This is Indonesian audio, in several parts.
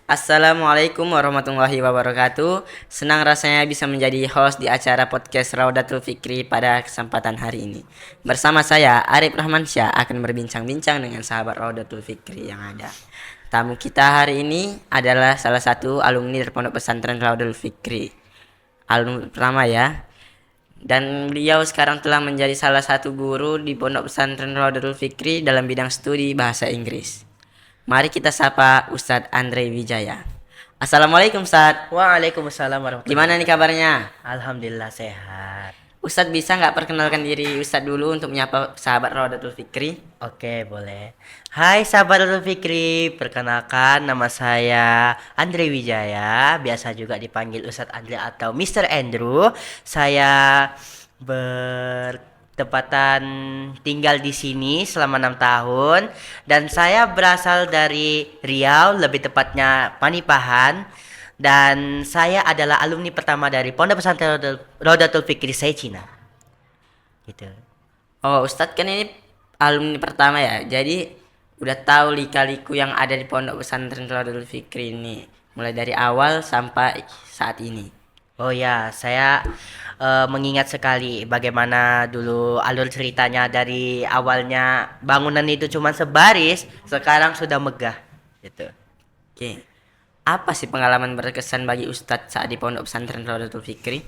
Assalamualaikum warahmatullahi wabarakatuh. Senang rasanya bisa menjadi host di acara podcast Raudatul Fikri pada kesempatan hari ini. Bersama saya Arif Rahmansyah akan berbincang-bincang dengan sahabat Raudatul Fikri yang ada. Tamu kita hari ini adalah salah satu alumni dari Pondok Pesantren Raudatul Fikri. Alumni pertama ya. Dan beliau sekarang telah menjadi salah satu guru di Pondok Pesantren Raudatul Fikri dalam bidang studi bahasa Inggris. Mari kita sapa Ustadz Andre Wijaya. Assalamualaikum Ustadz. Waalaikumsalam warahmatullahi Gimana nih wabarakatuh. kabarnya? Alhamdulillah sehat. Ustadz bisa nggak perkenalkan diri Ustadz dulu untuk menyapa sahabat Raudatul Fikri? Oke, boleh. Hai sahabat Lutfi Fikri, perkenalkan nama saya Andre Wijaya, biasa juga dipanggil Ustadz Andre atau Mr. Andrew. Saya bertepatan tinggal di sini selama 6 tahun dan saya berasal dari Riau, lebih tepatnya Panipahan. Dan saya adalah alumni pertama dari Pondok Pesantren Rodatul Fikri saya Cina. Gitu. Oh Ustadz kan ini alumni pertama ya. Jadi udah tahu lika-liku yang ada di Pondok Pesantren Raudatul Fikri ini. Mulai dari awal sampai saat ini. Oh ya, saya mengingat sekali bagaimana dulu alur ceritanya dari awalnya bangunan itu cuma sebaris, sekarang sudah megah. Gitu. Oke. Apa sih pengalaman berkesan bagi Ustadz saat di Pondok Pesantren Raudatul Fikri?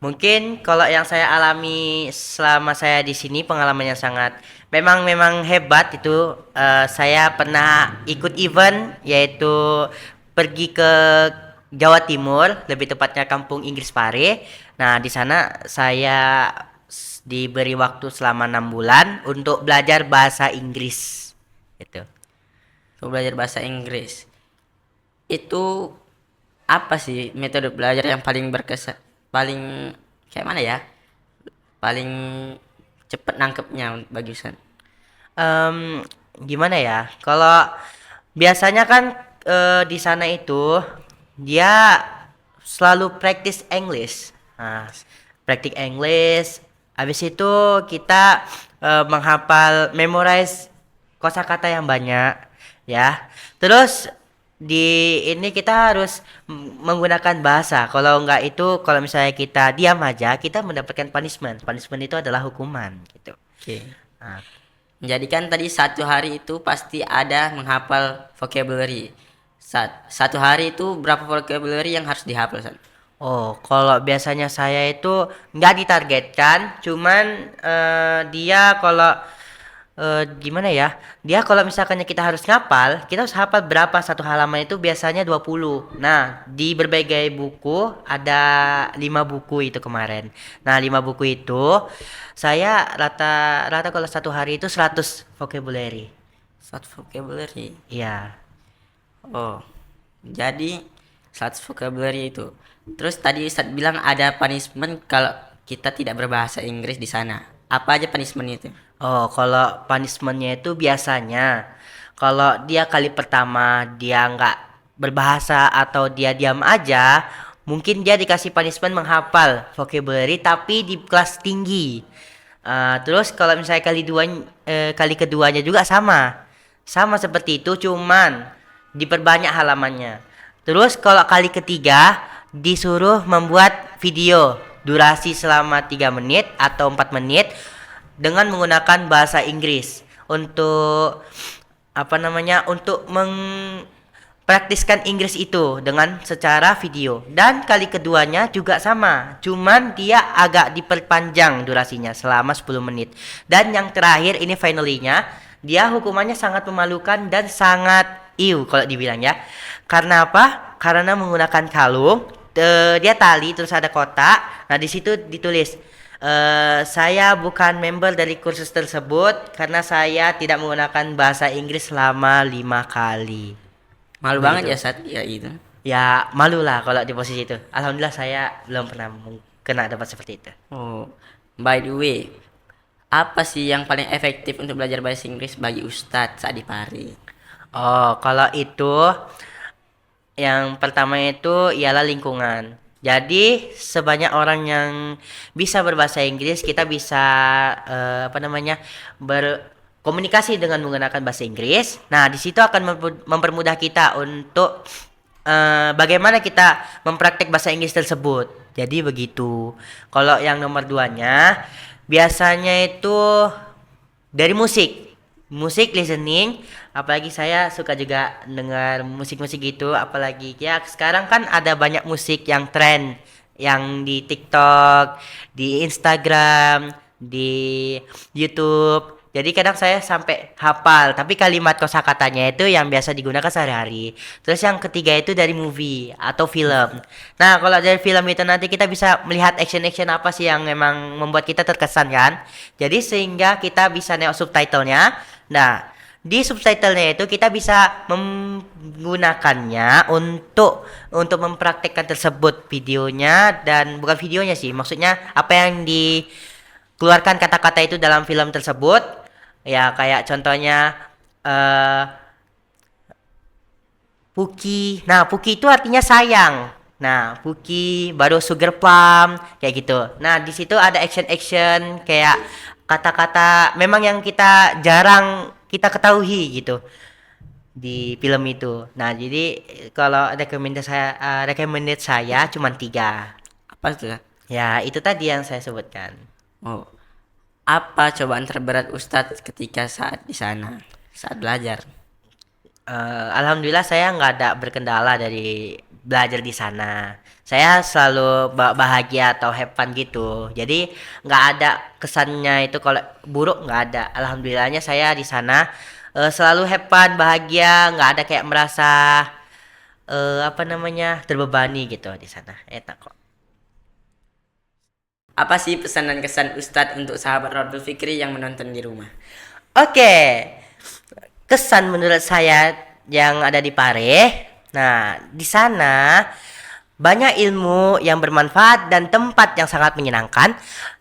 Mungkin kalau yang saya alami selama saya di sini pengalamannya sangat memang hebat itu. Saya pernah ikut event yaitu pergi ke Jawa Timur, lebih tepatnya Kampung Inggris Pare. Nah, di sana saya diberi waktu selama 6 bulan untuk belajar bahasa Inggris. Gitu. Untuk belajar bahasa Inggris. Itu apa sih metode belajar yang paling berkesan, paling kayak mana ya, paling cepet nangkepnya bagi Ustaz? Em, Gimana ya? Kalau biasanya kan di sana itu dia selalu practice English. Nah, practice English. Habis itu kita menghafal, memorize kosakata yang banyak, ya. Terus di ini kita harus menggunakan bahasa. Kalau enggak itu, kalau misalnya kita diam aja, kita mendapatkan punishment. Punishment itu adalah hukuman, gitu. Oke. Nah, Jadi kan tadi satu hari itu pasti ada menghafal vocabulary. Satu hari itu berapa vocabulary yang harus dihafal Ustaz? oh, kalau biasanya saya itu nggak ditargetkan, cuman dia kalau gimana ya? Dia kalau misalkannya kita harus ngapal, kita harus hafal berapa satu halaman itu biasanya 20. Nah, di berbagai buku ada 5 buku itu kemarin. Nah, 5 buku itu saya rata-rata kalau satu hari itu 100 vocabulary. Satu vocabulary. Iya. Oh. Jadi 100 vocabulary itu. Terus tadi Ustaz bilang ada punishment kalau kita tidak berbahasa Inggris di sana. Apa aja punishment itu? Oh, kalau punishmentnya itu biasanya kalau dia kali pertama dia nggak berbahasa atau dia diam aja, mungkin dia dikasih punishment menghafal vocabulary tapi di kelas tinggi. Terus kalau misalnya kali keduanya juga sama seperti itu, cuman diperbanyak halamannya. Terus kalau kali ketiga disuruh membuat video durasi selama 3 menit atau 4 menit dengan menggunakan bahasa Inggris untuk untuk mempraktiskan Inggris itu dengan secara video. Dan kali keduanya juga sama, cuman dia agak diperpanjang durasinya selama 10 menit. Dan yang terakhir ini finally-nya, dia hukumannya sangat memalukan dan sangat kalau dibilang ya. Karena apa? Karena menggunakan kalung, dia tali terus ada kotak. Nah, di situ ditulis saya bukan member dari kursus tersebut karena saya tidak menggunakan bahasa Inggris selama 5 kali. Malu banget Begitu. ya Ustaz ya itu. Ya malu lah kalau di posisi itu. Alhamdulillah saya belum pernah kena dapat seperti itu. Oh. By the way, apa sih yang paling efektif untuk belajar bahasa Inggris bagi Ustadz saat di Pari? Oh, kalau itu yang pertama itu ialah lingkungan. Jadi sebanyak orang yang bisa berbahasa Inggris, kita bisa berkomunikasi dengan menggunakan bahasa Inggris. Nah, di situ akan mempermudah kita untuk bagaimana kita mempraktek bahasa Inggris tersebut. Jadi begitu. Kalau yang nomor duanya biasanya itu dari musik listening, apalagi saya suka juga dengar musik-musik gitu, apalagi ya sekarang kan ada banyak musik yang tren yang di TikTok, di Instagram, di YouTube. Jadi kadang saya sampai hafal, tapi kalimat kosakatanya itu yang biasa digunakan sehari-hari. Terus yang ketiga itu dari movie atau film. Nah, kalau dari film itu nanti kita bisa melihat action-action apa sih yang memang membuat kita terkesan kan. Jadi sehingga kita bisa nengok subtitlenya. Nah, di subtitlenya itu kita bisa menggunakannya untuk mempraktekkan tersebut videonya, dan bukan videonya sih, maksudnya apa yang dikeluarkan kata-kata itu dalam film tersebut. Ya kayak contohnya eh Puki. Nah, Puki itu artinya sayang. Nah, Puki baru Sugar Plum kayak gitu. Nah, di situ ada action-action kayak kata-kata memang yang kita jarang kita ketahui gitu di film itu. Nah, jadi kalau recommended saya cuma tiga. Apa tuh? Ya, itu tadi yang saya sebutkan. Oh, apa cobaan terberat Ustadz ketika saat di sana, saat belajar? Alhamdulillah saya nggak ada berkendala dari belajar di sana. Saya selalu bahagia atau have fun gitu. Jadi nggak ada kesannya itu kalau buruk, nggak ada. Alhamdulillahnya saya di sana selalu have fun, bahagia, nggak ada kayak merasa apa namanya terbebani gitu di sana. Enak kok. Apa sih pesan dan kesan Ustadz untuk sahabat Rodul Fikri yang menonton di rumah? Oke, kesan menurut saya yang ada di Pare. Nah, di sana banyak ilmu yang bermanfaat dan tempat yang sangat menyenangkan,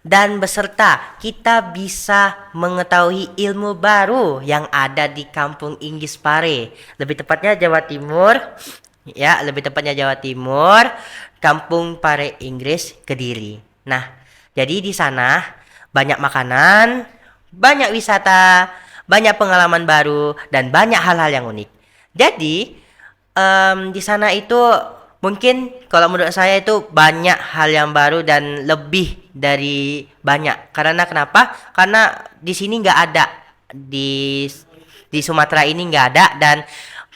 dan beserta kita bisa mengetahui ilmu baru yang ada di Kampung Inggris Pare. Lebih tepatnya Jawa Timur. Ya, lebih tepatnya Jawa Timur, Kampung Pare Inggris, Kediri. Nah, jadi di sana banyak makanan, banyak wisata, banyak pengalaman baru, dan banyak hal-hal yang unik. Jadi di sana itu mungkin kalau menurut saya itu banyak hal yang baru dan lebih dari banyak. Karena kenapa? Karena di sini nggak ada, di Sumatera ini nggak ada, dan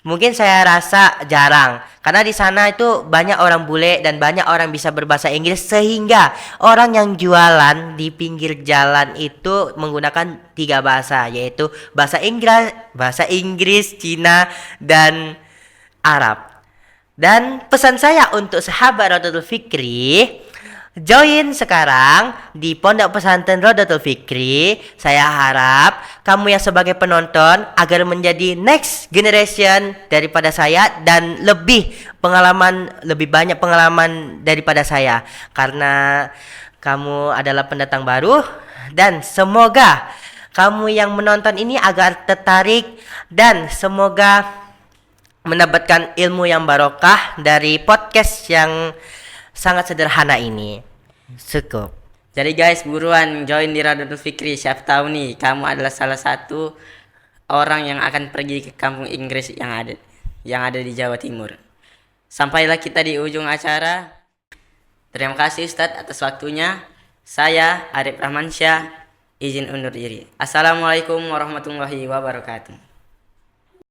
mungkin saya rasa jarang karena di sana itu banyak orang bule dan banyak orang bisa berbahasa Inggris, sehingga orang yang jualan di pinggir jalan itu menggunakan tiga bahasa, yaitu bahasa Inggris, Cina, dan Arab. Dan pesan saya untuk sahabat Rodatul Fikri, join sekarang di Pondok Pesantren Rodatul Fikri. Saya harap kamu yang sebagai penonton agar menjadi next generation daripada saya, dan lebih banyak pengalaman daripada saya, karena kamu adalah pendatang baru. Dan semoga kamu yang menonton ini agar tertarik, dan semoga mendapatkan ilmu yang barokah dari podcast yang sangat sederhana ini. Cukup. Jadi guys, buruan join di Rodul Fikri. Siapa tahu nih kamu adalah salah satu orang yang akan pergi ke Kampung Inggris yang ada di Jawa Timur. Sampailah kita di ujung acara. Terima kasih Ustadz atas waktunya. Saya Arif Rahmansyah izin undur diri. Assalamualaikum warahmatullahi wabarakatuh.